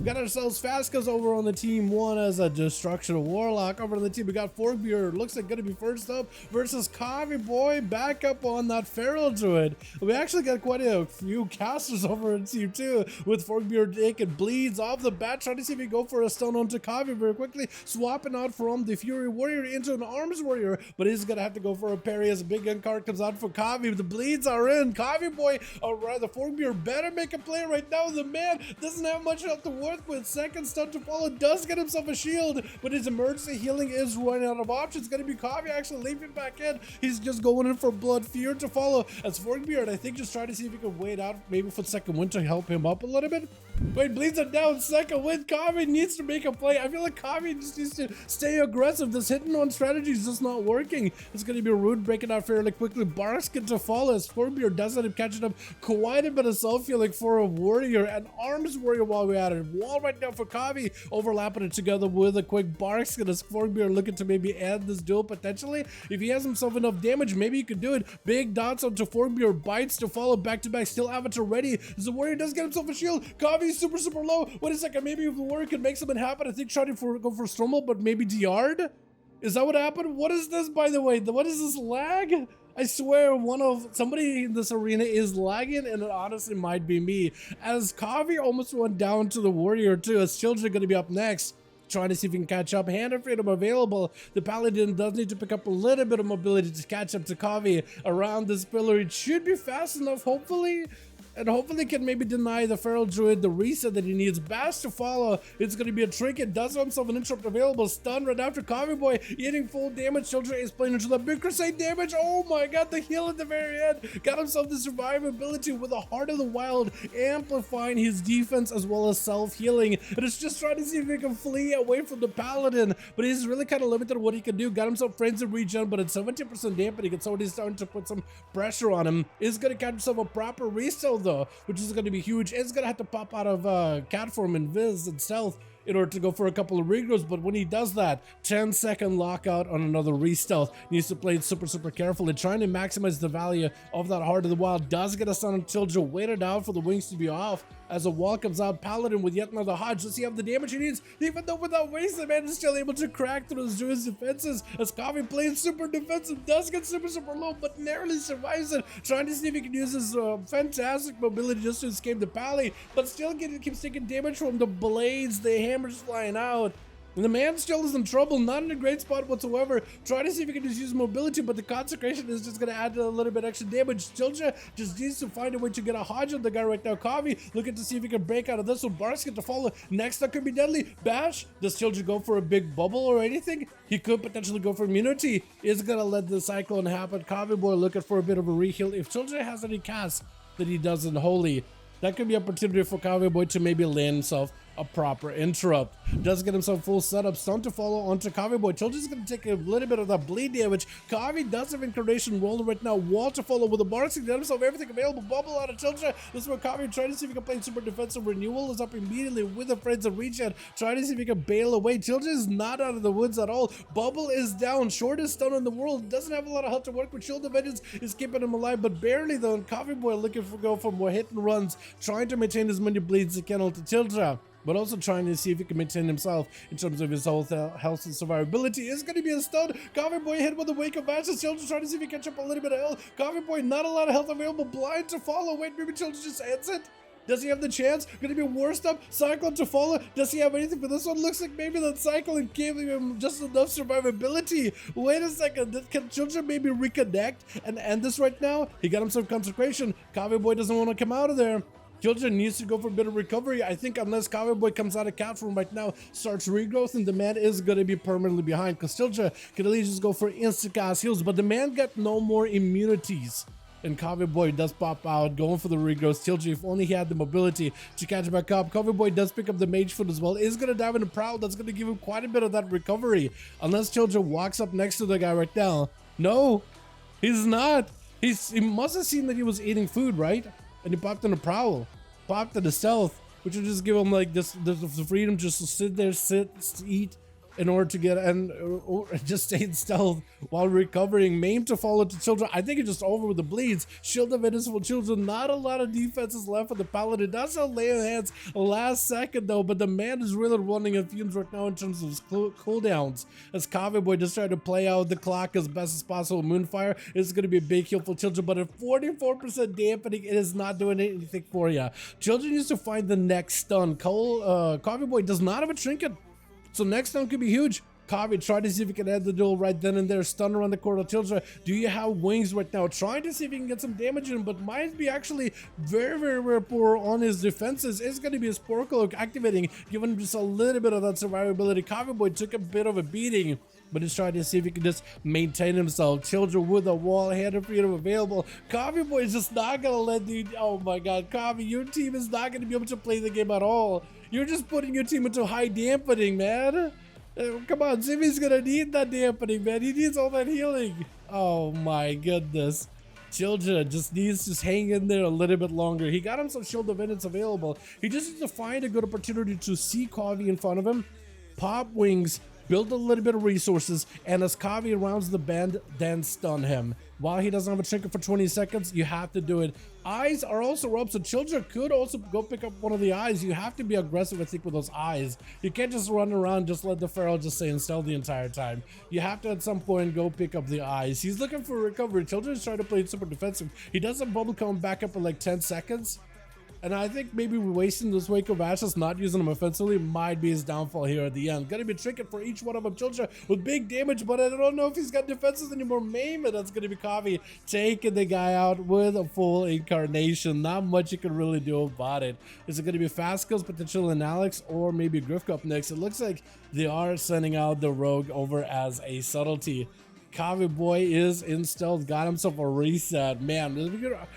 We got ourselves Fascas over on the team 1 as a Destruction Warlock. Over on the team, we got Forkbeard. Looks like gonna be first up versus Kavi Boy back up on that Feral Druid. We actually got quite a few casters over on team 2 with Forkbeard taking bleeds off the bat, trying to see if he can go for a stun onto Kavi very quickly, swapping out from the Fury Warrior into an Arms Warrior, but he's gonna have to go for a parry as a big gun card comes out for Kavi. The bleeds are in. Kavi Boy, alright, the Forkbeard better make a play right now. The man doesn't have much health to work with. Second stun to follow, does get himself a shield, but his emergency healing is running out of options. Gonna be Kavi actually leaping back in. He's just going in for Blood Fear to follow as Forkbeard, I think, just trying to see if he can wait out maybe for second wind to help him up a little bit. Wait, bleeds are down. Second wind. Kavi needs to make a play. I feel like Kavi just needs to stay aggressive. This hit and run strategy is just not working. It's gonna be Rude breaking out fairly quickly. Barskin to follow as Forkbeard does end up catching up quite a bit of self-healing for a warrior, an Arms Warrior while we at it. Wall right now for Kavi, overlapping it together with a quick Barskin as Forkbeard looking to maybe end this duel potentially. If he has himself enough damage, maybe he could do it. Big dots onto Forkbeard, bites to follow back to back, still Avatar ready. As the warrior does get himself a shield. Kavi's super low. Wait a second, maybe if the warrior could make something happen, I think trying to go for Strommel, but maybe DR'd? Is that what happened? What is this, by the way? What is this lag? I swear somebody in this arena is lagging, and it honestly might be me, as Kavi almost went down to the warrior too, as children are going to be up next, trying to see if he can catch up. Hand of Freedom available. The Paladin does need to pick up a little bit of mobility to catch up to Kavi around this pillar. It should be fast enough, hopefully. And hopefully can maybe deny the Feral Druid the reset that he needs. Bash to follow. It's going to be a trinket. Does have himself an interrupt available. Stun right after Kavi Boy eating full damage. Children is playing into the big crusade damage. Oh my god, the heal at the very end. Got himself the survivability with the Heart of the Wild, amplifying his defense as well as self-healing. And it's just trying to see if he can flee away from the Paladin. But he's really kind of limited what he can do. Got himself Frenzy regen, but at 70% dampening, it's already starting to put some pressure on him. Is going to catch himself a proper resell though, which is going to be huge. It's going to have to pop out of cat form and Viz and Stealth in order to go for a couple of regrows, but when he does that, 10-second lockout on another re-stealth. Needs to play it super carefully, trying to maximize the value of that Heart of the Wild. Does get a stun on Tilja, waited out for the wings to be off. As a wall comes out, Paladin with yet another Hodge. Does he have the damage he needs? Even though without waste, the man is still able to crack through his Druid's defenses. As Kavi plays super defensive, does get super low, but narrowly survives it. Trying to see if he can use his fantastic mobility just to escape the Pally, but still keeps taking damage from the blades, the hammers flying out. And the man still is in trouble, not in a great spot whatsoever. Try to see if he can just use mobility, but the Consecration is just going to add a little bit extra damage. Tilja just needs to find a way to get a Hodge on the guy right now. Kavi looking to see if he can break out of this one. Barskin to follow. Next, that could be deadly. Bash. Does Tilja go for a big bubble or anything? He could potentially go for immunity. Is going to let the Cyclone happen. Kavi Boy looking for a bit of a reheal. If Tilja has any casts that he doesn't Holy, that could be an opportunity for Kavi Boy to maybe land himself a proper interrupt. Does get himself full setup. Stun to follow onto Kavi Boy. Tilja's going to take a little bit of that bleed damage. Kavi does have Incarnation rolling right now. Wall to follow with a Barskin. Get himself everything available. Bubble out of Tilja. This is where Kavi trying to see if he can play super defensive. Renewal is up immediately with the Friends of Regen. Trying to see if he can bail away. Tilja is not out of the woods at all. Bubble is down. Shortest stun in the world. Doesn't have a lot of health to work with. Shield of Vengeance is keeping him alive, but barely though. And Kavi Boy looking for go for more hit and runs. Trying to maintain as many bleeds as he can onto Tilja, but also trying to see if he can maintain himself in terms of his health and survivability. Is going to be a stun. Kavi Boy hit with the Wake of Ashes. Tilja trying to see if he can catch up a little bit of health. Kavi Boy not a lot of health available. Blind to follow. Wait, maybe Tilja just ends it? Does he have the chance? Going to be worst up. Cyclone to follow. Does he have anything for this one? Looks like maybe that Cyclone gave him just enough survivability. Wait a second. Can Tilja maybe reconnect and end this right now? He got himself Consecration. Kavi Boy doesn't want to come out of there. Tilja needs to go for a bit of recovery. I think unless Kavi Boy comes out of cat form right now, starts regrowth, and the man is going to be permanently behind, because Tilja can at least just go for instant cast heals, but the man got no more immunities. And Kavi Boy does pop out, going for the regrowth. Tilja, if only he had the mobility to catch back up. Kavi Boy does pick up the Mage Foot as well. Is going to dive into Prowl. That's going to give him quite a bit of that recovery. Unless Tilja walks up next to the guy right now. No, he's not. He must have seen that he was eating food, right? And he popped in a Prowl, popped in a Stealth, which will just give him like this the freedom just to sit there, eat, in order to get and or just stay in stealth while recovering. Maim to follow to children. I think it's just over with the bleeds. Shield of Innocent Children. Not a lot of defenses left for the Paladin. That's a lay of hands last second though, but the man is really running on fumes right now in terms of his cooldowns. As Coffee Boy just trying to play out the clock as best as possible. Moonfire is going to be a big heal for Children, but at 44% dampening, it is not doing anything for you. Children used to find the next stun. Coffee Boy does not have a trinket, so next stun could be huge. Coffee, try to see if you can end the duel right then and there. Stun around the corner. Children, do you have wings right now? Trying to see if you can get some damage in, but might be actually very poor on his defenses. It's going to be a Spore Cloak activating, giving him just a little bit of that survivability. Coffee Boy took a bit of a beating, but he's trying to see if he can just maintain himself. Children with a wall, hand of freedom available. Coffee Boy is just not going to let the... Oh my god, Coffee, your team is not going to be able to play the game at all. You're just putting your team into high dampening, man. Come on, Zimmy's gonna need that dampening, man. He needs all that healing. Oh my goodness. Children just needs to hang in there a little bit longer. He got himself Shield of Innocence available. He just needs to find a good opportunity to see Coffee in front of him, pop wings, build a little bit of resources, and as Coffee rounds the bend, then stun him. While he doesn't have a trinket for 20 seconds, you have to do it. Eyes are also up, so Children could also go pick up one of the eyes. You have to be aggressive, I think, with those eyes. You can't just run around, just let the Feral just stay in stealth the entire time. You have to, at some point, go pick up the eyes. He's looking for recovery. Children's trying to play super defensive. He does have bubble coming back up in like 10 seconds. And I think maybe wasting this Wake of Ashes, not using them offensively, might be his downfall here at the end. Gonna be trinket for each one of them. Children with big damage, but I don't know if he's got defenses anymore. Maim, and that's gonna be Coffee taking the guy out with a full incarnation. Not much you can really do about it. Is it gonna be Fast Skills, potential in Alex, or maybe Grifka up next? It looks like they are sending out the Rogue over as a Subtlety. Coffee Boy is in stealth, got himself a reset. Man,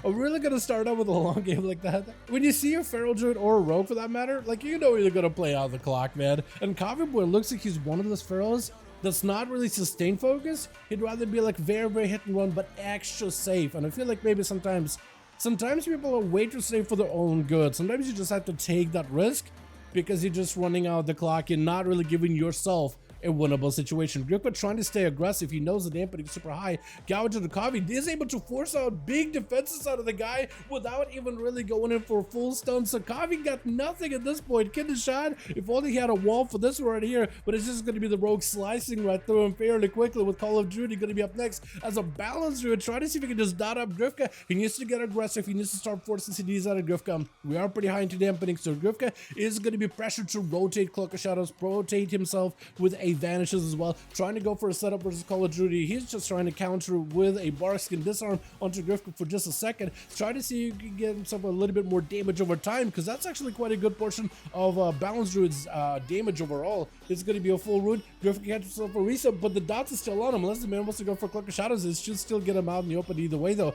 are we really gonna start out with a long game like that? When you see a Feral Druid or a Rogue for that matter, like, you know you're gonna play out the clock, man. And Coffee Boy looks like he's one of those Ferals that's not really sustain focused. He'd rather be like very hit and run, but extra safe. And I feel like maybe sometimes people are way too safe for their own good. Sometimes you just have to take that risk because you're just running out the clock and not really giving yourself a winnable situation. Grifka trying to stay aggressive. He knows the dampening is super high. Gouge of the Coffee is able to force out big defenses out of the guy without even really going in for a full stun. So Coffee got nothing at this point. Kid is shot. If only he had a wall for this right here, but it's just going to be the Rogue slicing right through him fairly quickly with Call of Duty going to be up next as a balance druid. Try to see if he can just dot up Grifka. He needs to get aggressive. He needs to start forcing CDs out of Grifka. We are pretty high into dampening, so Grifka is going to be pressured to rotate Cloak of Shadows, rotate himself with a Vanishes as well, trying to go for a setup versus Call of Duty. He's just trying to counter with a Barkskin Disarm onto Grifka for just a second. Try to see if you can get himself a little bit more damage over time, because that's actually quite a good portion of Balance Druid's damage overall. It's going to be a full root. Grifka gets himself a reset, but the dots are still on him. Unless the man wants to go for Cloak of Shadows, it should still get him out in the open either way though.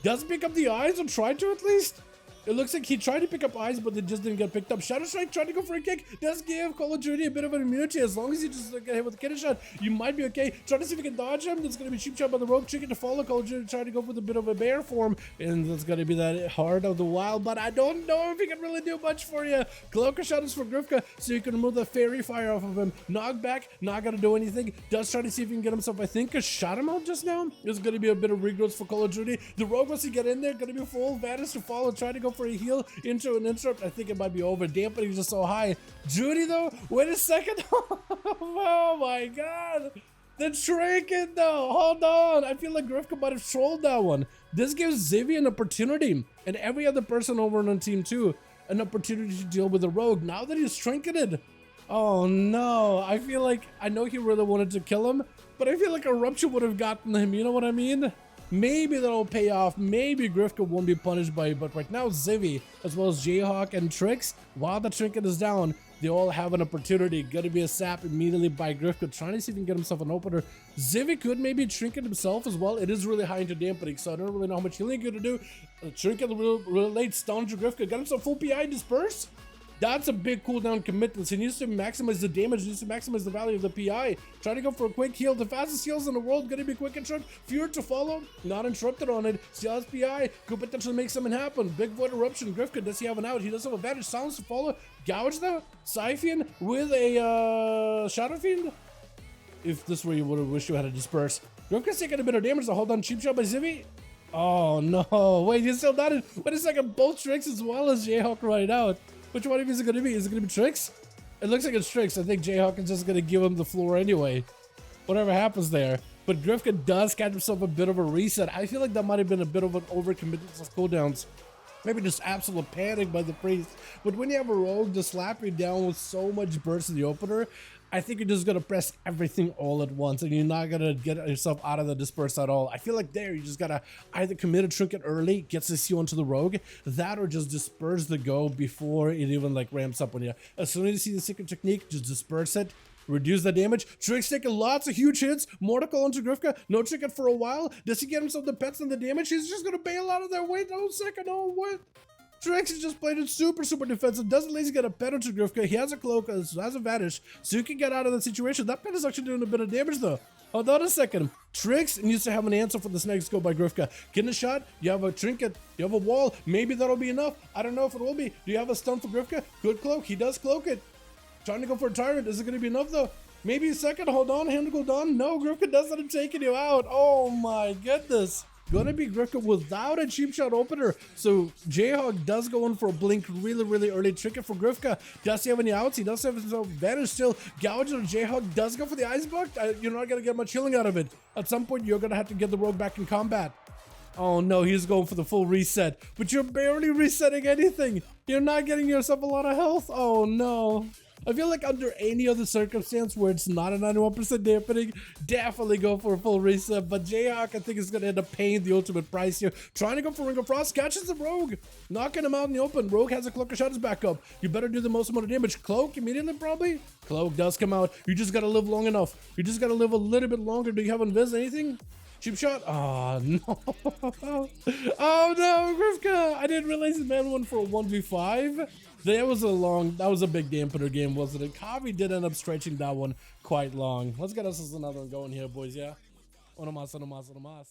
Does pick up the eyes, or try to at least? It looks like he tried to pick up eyes, but it just didn't get picked up. Shadow Strike tried to go for a kick. Does give Call of Duty a bit of an immunity. As long as you just get hit with a kidney shot, you might be okay. Try to see if you can dodge him. That's going to be Cheap Chop on the Rogue. Chicken to follow. Call of Duty trying to go with a bit of a bear form. And that's going to be that Heart of the Wild. But I don't know if he can really do much for you. Cloak of Shadows for Grifka, so you can remove the Fairy Fire off of him. Knockback, not going to do anything. Does try to see if he can get himself, I think, a shot him out just now. There's going to be a bit of regrowth for Call of Duty. The Rogue wants to get in there. Going to be full. Vanish to follow. Try to go for a heal. Into an interrupt. I think it might be over. Dampening is just so high. Judy though, wait a second. Oh my god. The trinket though. Hold on. I feel like Grifka might have trolled that one. This gives Zivy an opportunity, and every other person over on team 2 an opportunity to deal with the Rogue now that he's trinketed. Oh no. I feel like, I know he really wanted to kill him, but I feel like a rupture would have gotten him. You know what I mean? Maybe that'll pay off. Maybe Grifka won't be punished by it, but right now Zivy, as well as Jayhawk and Trix, while the trinket is down, they all have an opportunity. Gonna be a sap immediately by Grifka, trying to see if he can get himself an opener. Zivy could maybe trinket himself as well. It is really high into dampening, so I don't really know how much healing he could do. Trinket really late stun to Grifka, got himself full PI disperse. That's a big cooldown commitment. So he needs to maximize the damage, he needs to maximize the value of the PI. Trying to go for a quick heal. The fastest heals in the world, gonna be quick interrupt. Fewer to follow, not interrupted on it. Still has PI, could potentially make something happen. Big void eruption. Grifka, does he have an out? He does have advantage. Silence to follow. Gouge though. Siphon with a Shadow Fiend. If this were you would have wished you had a disperse. Grifka's taking a bit of damage. The hold on cheap shot by Zivy. Oh no, wait, he's still not in. Wait a second, both Tricks as well as Jayhawk right out. Which one of these is it going to be? Is it going to be Tricks? It looks like it's Tricks. I think Jayhawk is just going to give him the floor anyway. Whatever happens there. But Grifka does catch himself a bit of a reset. I feel like that might have been a bit of an overcommitment of cooldowns. Maybe just absolute panic by the priest. But when you have a rogue to slap you down with so much burst in the opener, I think you're just going to press everything all at once and you're not going to get yourself out of the disperse at all. I feel like there you just got to either commit a trinket early, gets the C onto the rogue, that or just disperse the go before it even like ramps up on you. As soon as you see the secret technique, just disperse it. Reduce the damage. Trick's taking lots of huge hits. Mortical onto Grifka. No trinket for a while. Does he get himself the pets and the damage? He's just going to bail out of there. Wait, no second. Oh, what? Trix has just played it super defensive. Doesn't at least get a pet onto Grifka. He has a cloak, has a vanish, so you can get out of the situation. That pet is actually doing a bit of damage though. Hold on a second. Trix needs to have an answer for this next go by Grifka. Getting a shot, you have a trinket, you have a wall. Maybe that'll be enough. I don't know if it will be. Do you have a stun for Grifka? Good cloak. He does cloak it. Trying to go for a tyrant. Is it going to be enough though? Maybe a second. Hold on. Hand to go down. No, Grifka doesn't taking you out. Oh my goodness. Gonna be Grifka without a cheap shot opener. So Jayhawk does go in for a blink really early. Trinket for Grifka. Does he have any outs? He does have his advantage still. Gouge on Jayhawk does go for the ice buck. You're not gonna get much healing out of it. At some point, you're gonna have to get the rogue back in combat. Oh no, he's going for the full reset. But you're barely resetting anything. You're not getting yourself a lot of health. Oh no. I feel like under any other circumstance where it's not a 91% dampening, definitely go for a full reset. But Jayhawk, I think, is going to end up paying the ultimate price here. Trying to go for Ring of Frost, catches the Rogue. Knocking him out in the open. Rogue has a Cloak of Shadows back up. You better do the most amount of damage. Cloak immediately, probably? Cloak does come out. You just got to live long enough. You just got to live a little bit longer. Do you have Invis? Anything? Cheap shot? Oh, no. Oh, no, Grifka. I didn't realize the man went for a 1v5. That was a big dampener game, wasn't it? Kavi did end up stretching that one quite long. Let's get us another one going here, boys, yeah? Uno más, uno más, uno más.